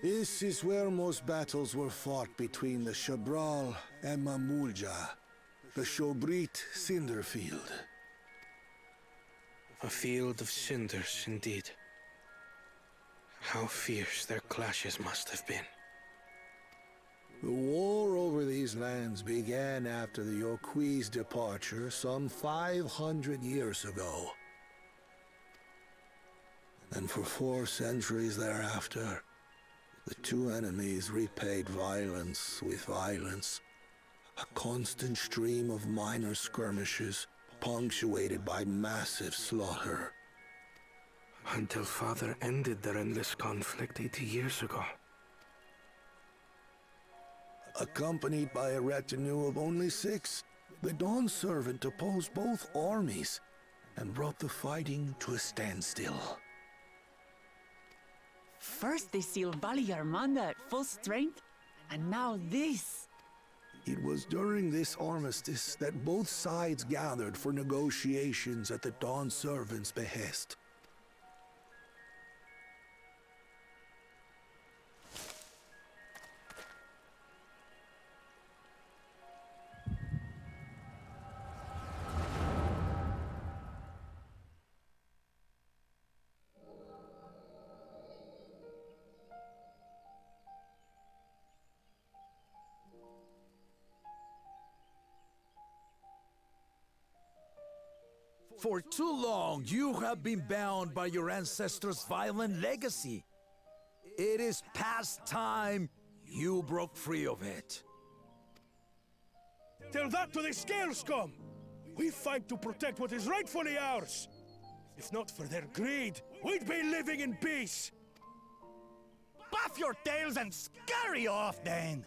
This is where most battles were fought between the Shabral and Mamulja, the Shobrit Cinder Field. A field of cinders, indeed. How fierce their clashes must have been. The war over these lands began after the Yoqui's departure some 500 years ago. And for 4 centuries thereafter, the two enemies repaid violence with violence. A constant stream of minor skirmishes, punctuated by massive slaughter. Until Father ended their endless conflict 80 years ago. Accompanied by a retinue of only 6, the Dawn Servant opposed both armies and brought the fighting to a standstill. First they sealed Valley Armanda at full strength, and now this. It was during this armistice that both sides gathered for negotiations at the Dawn Servant's behest. For too long, you have been bound by your ancestors' violent legacy. It is past time you broke free of it. Tell that to the Scale Scum! We fight to protect what is rightfully ours! If not for their greed, we'd be living in peace! Puff your tails and scurry off, then!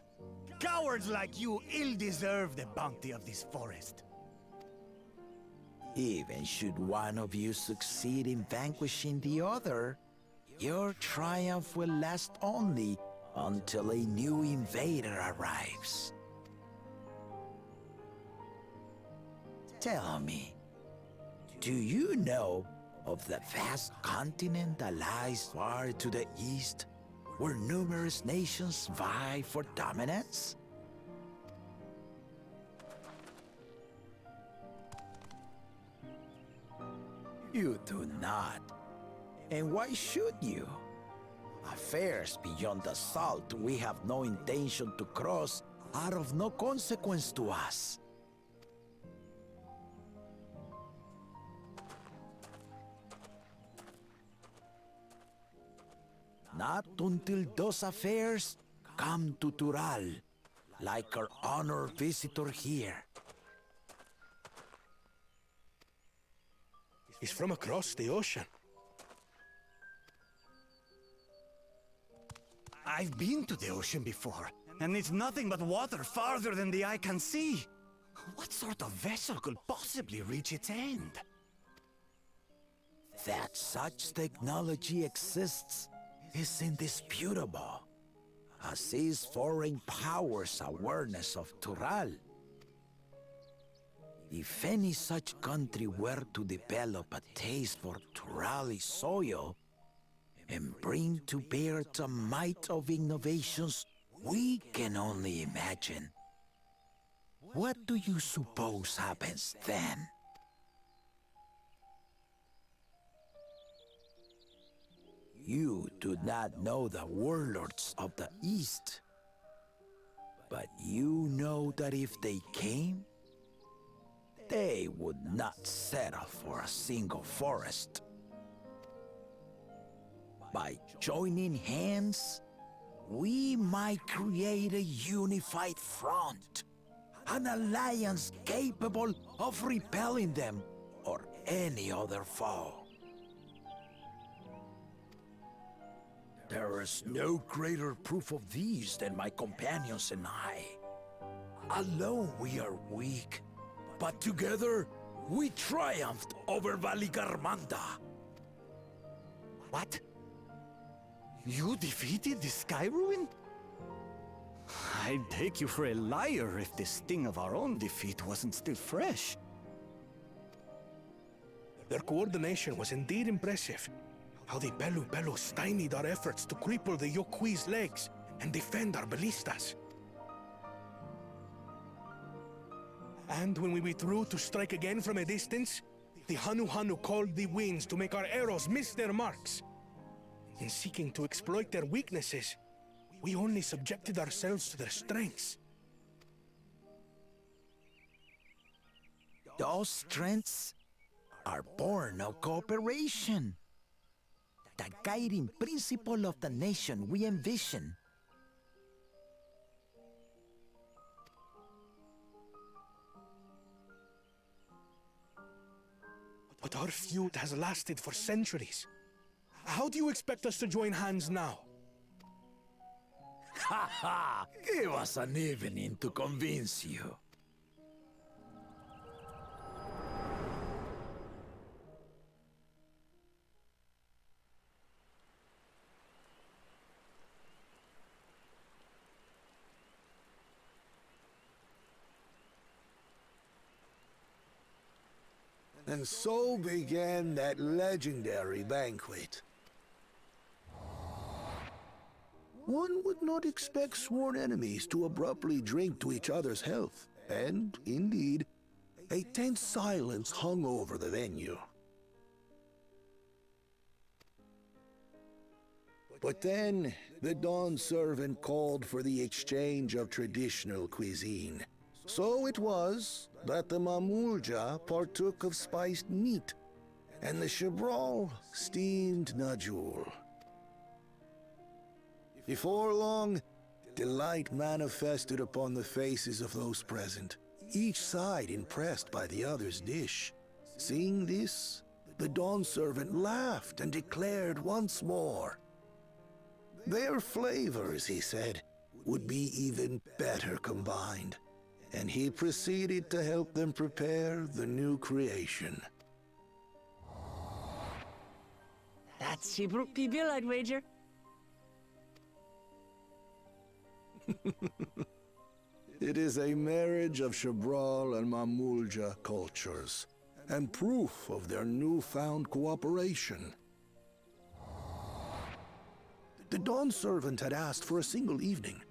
Cowards like you ill deserve the bounty of this forest. Even should one of you succeed in vanquishing the other, your triumph will last only until a new invader arrives. Tell me, do you know of the vast continent that lies far to the east, where numerous nations vie for dominance? You do not. And why should you? Affairs beyond the salt we have no intention to cross are of no consequence to us. Not until those affairs come to Tural, like our honored visitor here. He's from across the ocean. I've been to the ocean before, and it's nothing but water farther than the eye can see. What sort of vessel could possibly reach its end? That such technology exists is indisputable, as is foreign powers' awareness of Tural. If any such country were to develop a taste for Turali soil and bring to bear the might of innovations we can only imagine, what do you suppose happens then? You do not know the warlords of the East, but you know that if they came, they would not settle for a single forest. By joining hands, we might create a unified front, an alliance capable of repelling them or any other foe. There is no greater proof of these than my companions and I. Alone we are weak, but together we triumphed over Valigarmanda. What? You defeated the Sky Ruin? I'd take you for a liar if the sting of our own defeat wasn't still fresh. Their coordination was indeed impressive. how the Bellu stymied our efforts to cripple the Yokui's legs and defend our ballistas. And when we withdrew to strike again from a distance, the Hanu called the winds to make our arrows miss their marks. In seeking to exploit their weaknesses, we only subjected ourselves to their strengths. Those strengths are born of cooperation. The guiding principle of the nation we envision. But our feud has lasted for centuries. How do you expect us to join hands now? Ha ha! Give us an evening to convince you. And so began that legendary banquet. One would not expect sworn enemies to abruptly drink to each other's health, and, indeed, a tense silence hung over the venue. But then, the Dawn servant called for the exchange of traditional cuisine. So it was that the Mamulja partook of spiced meat, and the Chibral steamed najul. Before long, delight manifested upon the faces of those present, each side impressed by the other's dish. Seeing this, the Dawn servant laughed and declared once more, their flavors, he said, would be even better combined. And he proceeded to help them prepare the new creation. That's Shibruk Pibil, I'd wager. It is a marriage of Chibral and Mamulja cultures, and proof of their newfound cooperation. The Dawn servant had asked for a single evening,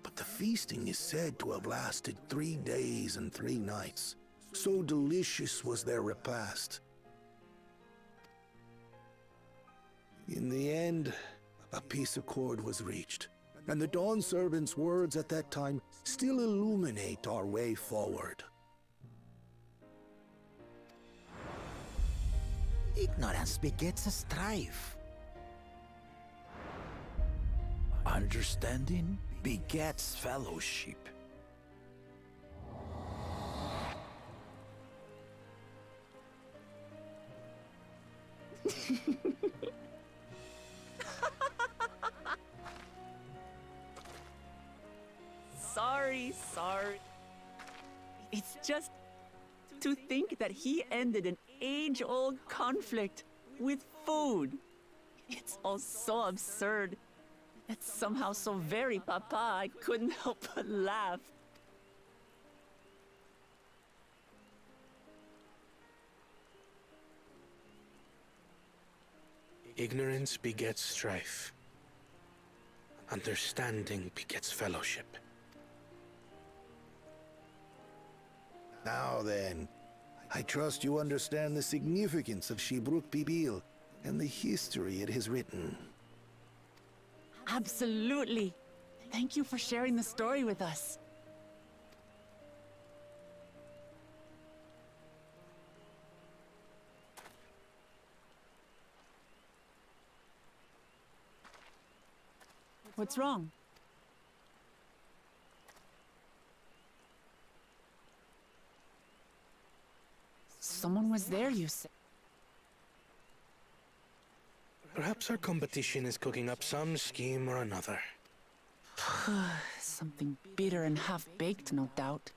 but the feasting is said to have lasted 3 days and 3 nights. So delicious was their repast. In the end, a peace accord was reached, and the Dawn servant's words at that time still illuminate our way forward. Ignorance begets strife. Understanding begets fellowship. Sorry. It's just to think that he ended an age-old conflict with food. It's all so absurd. It's somehow so very papa, I couldn't help but laugh. Ignorance begets strife. Understanding begets fellowship. Now then, I trust you understand the significance of Shibruk Pibil and the history it has written. Absolutely. Thank you for sharing the story with us. What's wrong? Someone was there, you said. Perhaps our competition is cooking up some scheme or another. Something bitter and half-baked, no doubt.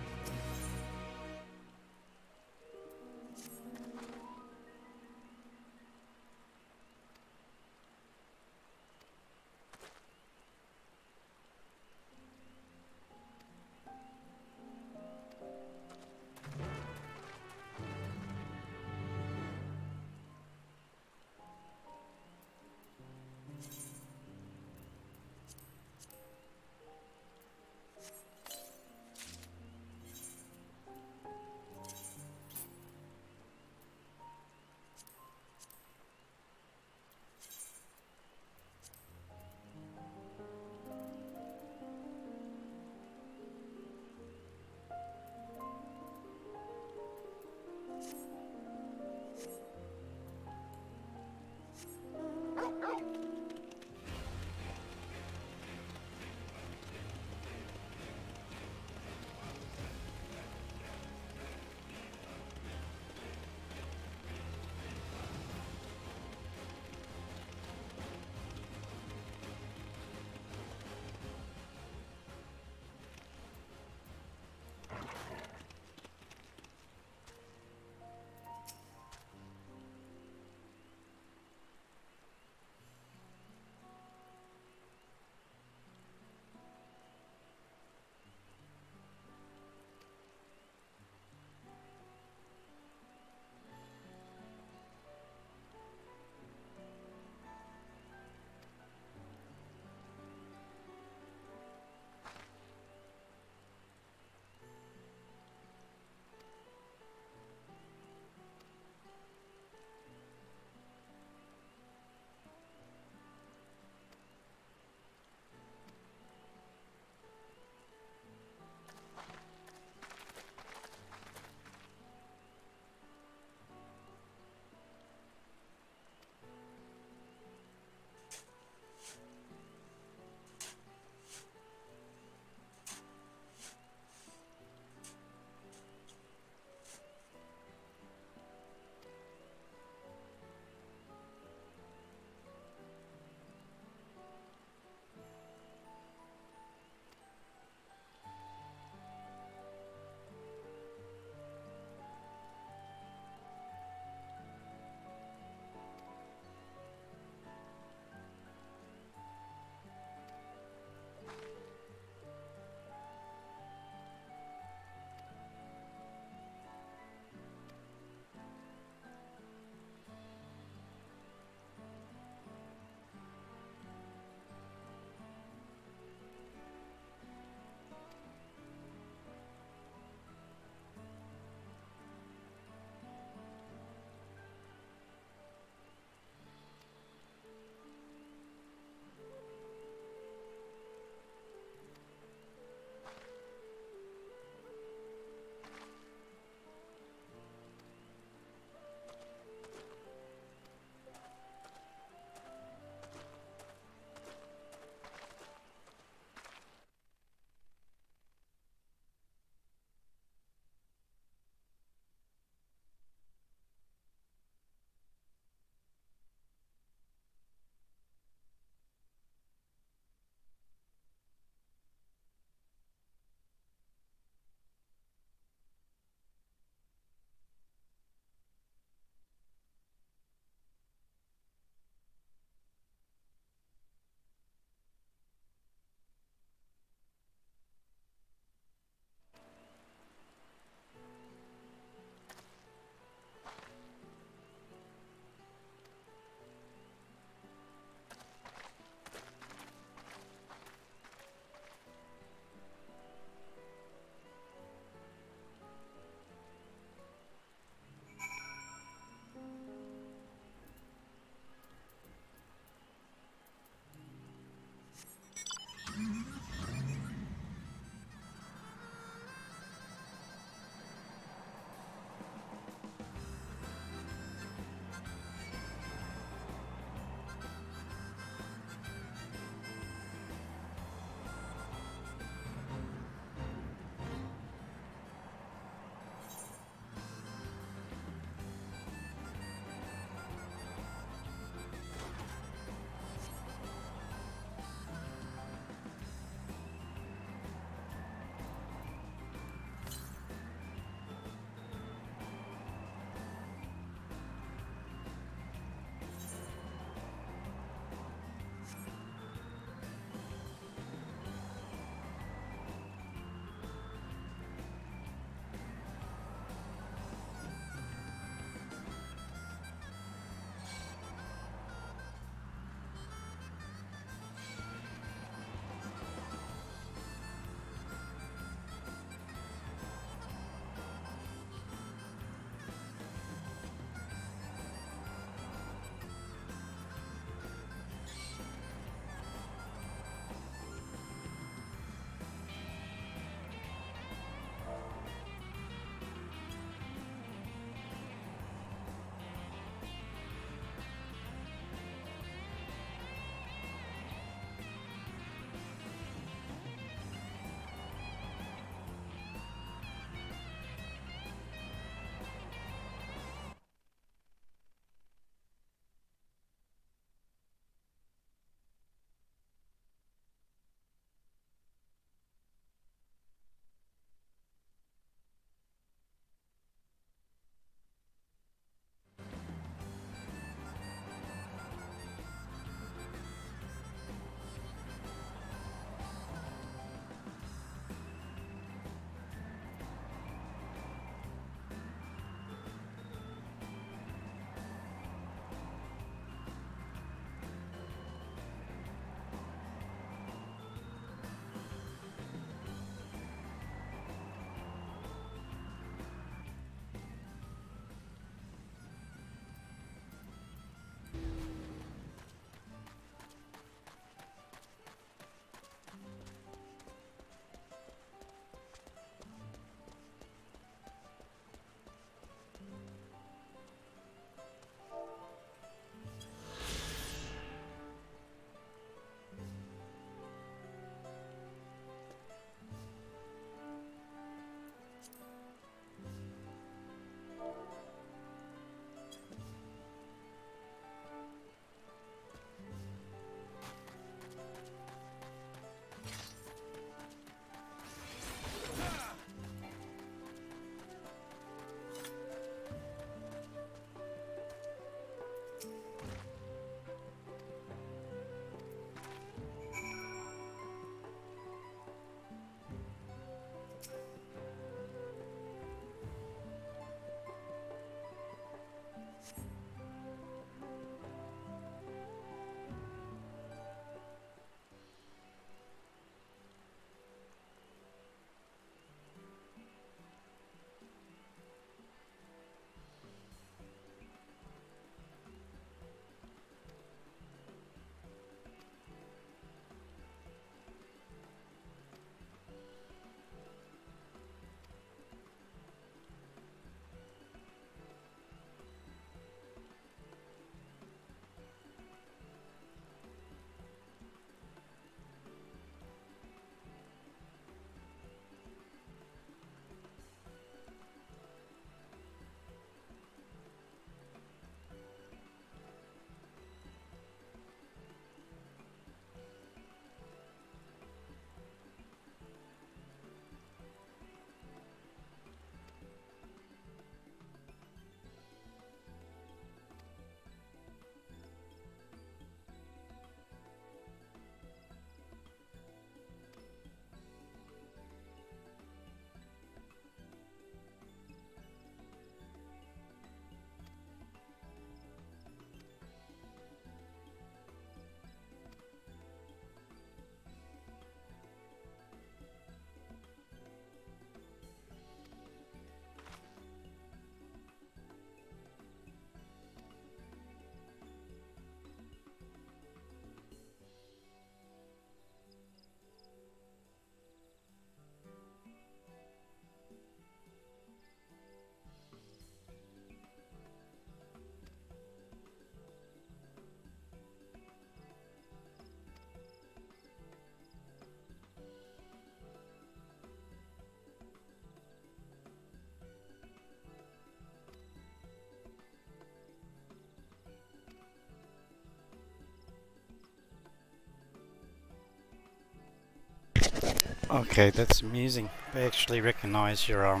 Okay, that's amusing. They actually recognize your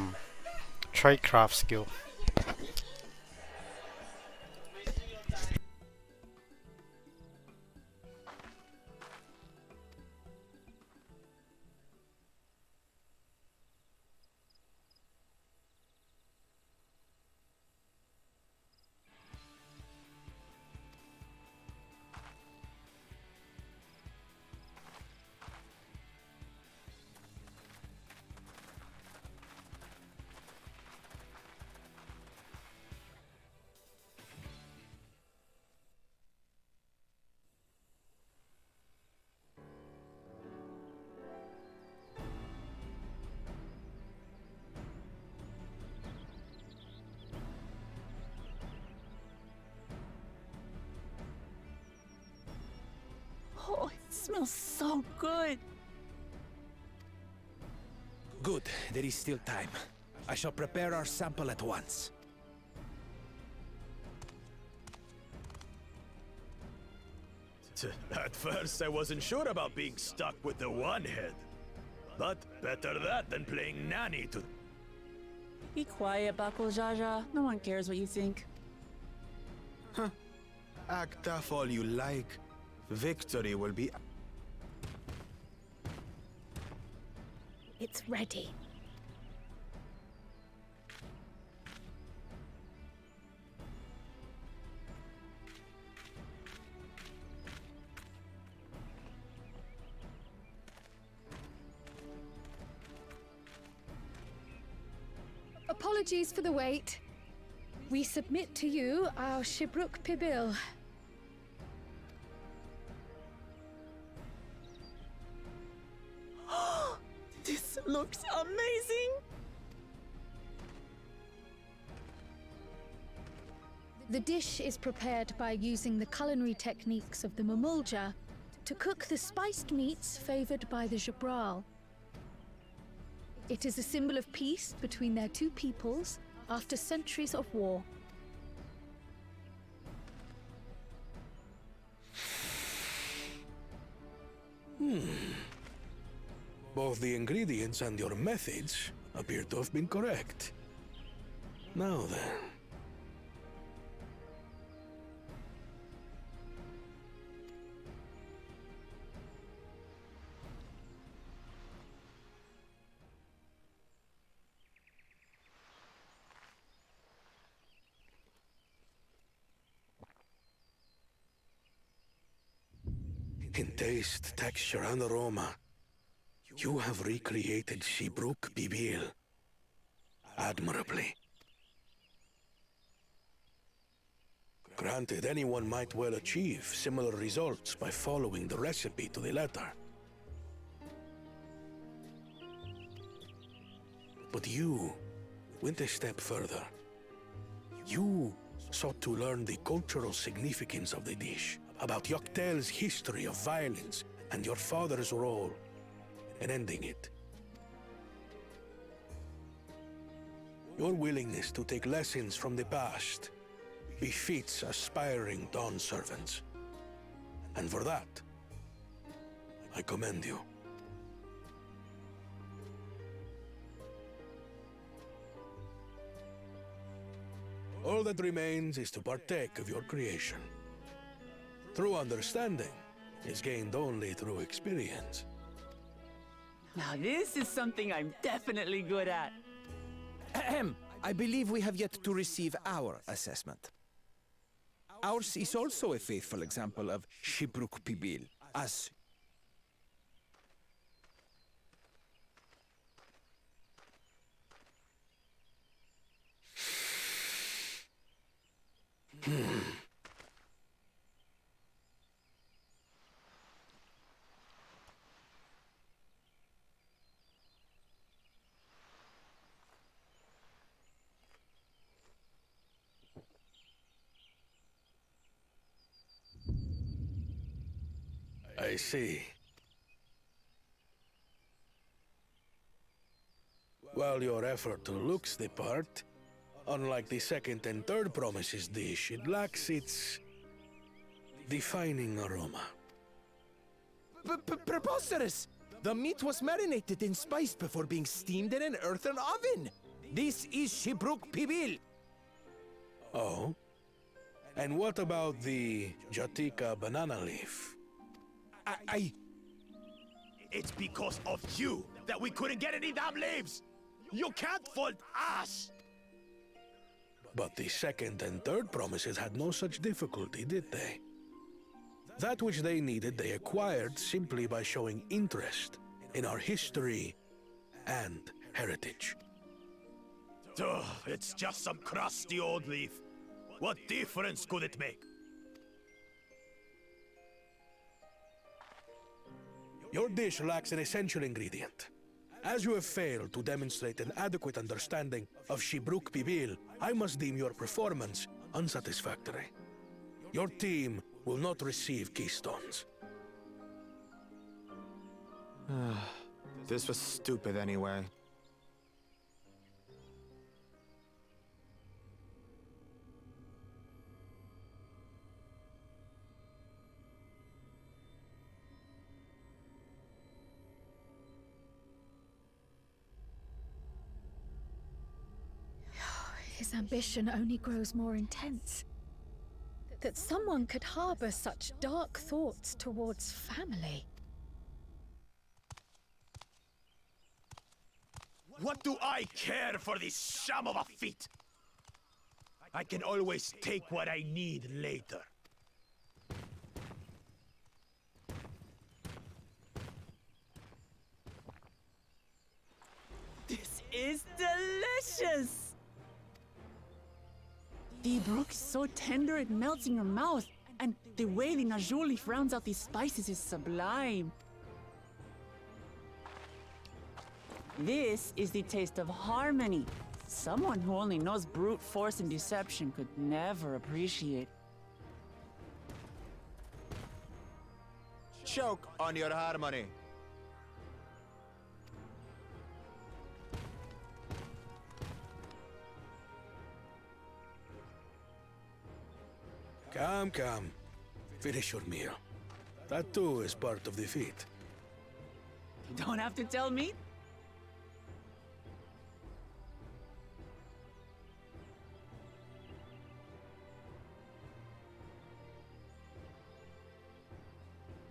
tradecraft skill. Oh, it smells so good. Good, there is still time. I shall prepare our sample at once. At first, I wasn't sure about being stuck with the one head. But better that than playing nanny to... Be quiet, Buckle Jaja. No one cares what you think. Act tough all you like. Victory will be... It's ready. Apologies for the wait. We submit to you our Shibruk Pibil. This looks amazing! The dish is prepared by using the culinary techniques of the Mamulja to cook the spiced meats favored by the Jabral. It is a symbol of peace between their two peoples after centuries of war. Both the ingredients and your methods appear to have been correct. Now then. In taste, texture, and aroma, you have recreated Shibruk Bibil admirably. Granted, anyone might well achieve similar results by following the recipe to the letter. But you went a step further. You sought to learn the cultural significance of the dish, about Yoktel's history of violence and your father's role in ending it. Your willingness to take lessons from the past befits aspiring Dawn servants. And for that, I commend you. All that remains is to partake of your creation. True understanding is gained only through experience. Now this is something I'm definitely good at. Ahem. I believe we have yet to receive our assessment. Ours is also a faithful example of Shibruk Pibil, as I see. While your effort looks the part, unlike the second and third promises dish, it lacks its defining aroma. Preposterous! The meat was marinated and spiced before being steamed in an earthen oven. This is Shibruk Pibil. Oh? And what about the Jatika banana leaf? It's because of you that we couldn't get any damn leaves! You can't fault us! But the second and third promises had no such difficulty, did they? That which they needed they acquired simply by showing interest in our history and heritage. Ugh, it's just some crusty old leaf. What difference could it make? Your dish lacks an essential ingredient. As you have failed to demonstrate an adequate understanding of Shibruk Pibil, I must deem your performance unsatisfactory. Your team will not receive keystones. This was stupid anyway. His ambition only grows more intense. That someone could harbor such dark thoughts towards family. What do I care for this sham of a feat? I can always take what I need later. This is delicious! The brook is so tender it melts in your mouth, and the way the najou leaf rounds out these spices is sublime. This is the taste of harmony. Someone who only knows brute force and deception could never appreciate. Choke on your harmony. Come. Finish your meal. That too is part of the feat. You don't have to tell me